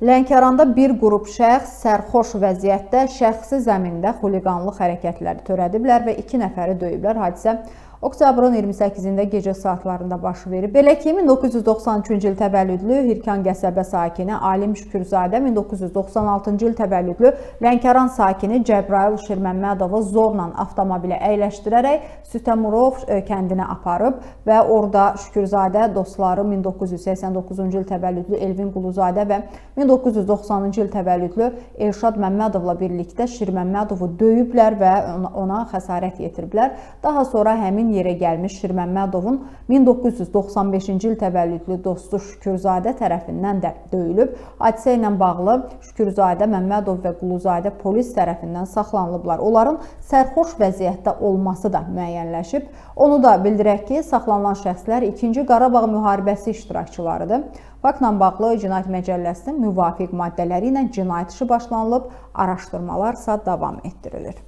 Lənkəranda bir qrup şəxs sərxoş vəziyyətdə şəxsi zəmində xuliqanlıq hərəkətləri törədiblər və 2 nəfəri döyüblər. Hadisə oktyabrın 28-də gecə saatlarında baş verib. Belə ki, 1993-cü il təvəllüdlü Hirkan qəsəbə sakini Alim Şükürzadə, 1996-cı il təvəllüdlü Lənkəran sakini Cəbrayıl Şirməmmədovu zorla avtomobilə əyləşdirərək Sütəmurov kəndinə aparıb və orada Şükürzadə dostları 1989-cu il təvəllüdlü Elvin Quluzadə və 1990-cı il təvəllüdlü Elşad Məmmədovla birlikdə Şirməmmədovu döyüblər və ona xəsarət yetiriblər. Daha sonra həmin yerə gəlmiş Şirməmmədovun 1995-ci il təvəllüdlü dostu Şükürzadə tərəfindən də döyülüb. Hadisə ilə bağlı Şükürzadə, Məmmədov və Quluzadə polis tərəfindən saxlanılıblar. Onların sərxoş vəziyyətdə olması da müəyyənləşib. Onu da bildirək ki, saxlanılan şəxslər 2-ci Qarabağ müharibəsi iştirakçılarıdır. Faktla bağlı Cinayət Məcəlləsinin müvafiq maddələri ilə cinayət işi başlanılıb, araşdırmalar isə davam etdirilir.